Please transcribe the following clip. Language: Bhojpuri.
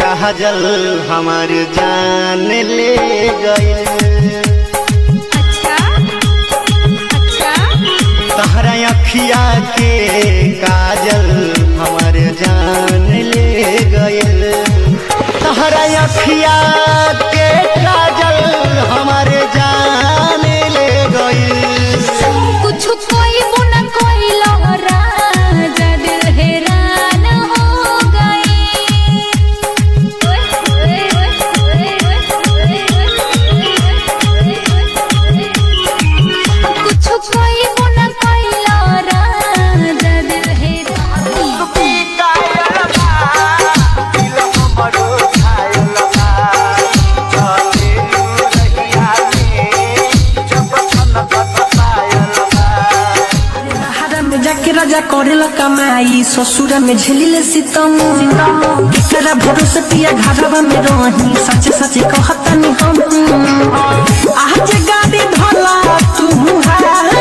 काजल हमार जान ले गए। अच्छा अच्छा तहरा अखिया के काजल हमार जान ले गए। तहरा अखिया के काजल हमार जान ले गए। कुछ कोई बुना कोई लहरा जद हैरान हो गई। कुछ कोई बुना कोई लहरा जद हैरान हो गई। राजा करेला कमाई ससुरा में झेलिले सितम। एकरा भरोसे पिया घरवा में रही सच सच कहतनी हम। आज गाड़ी धला तू हार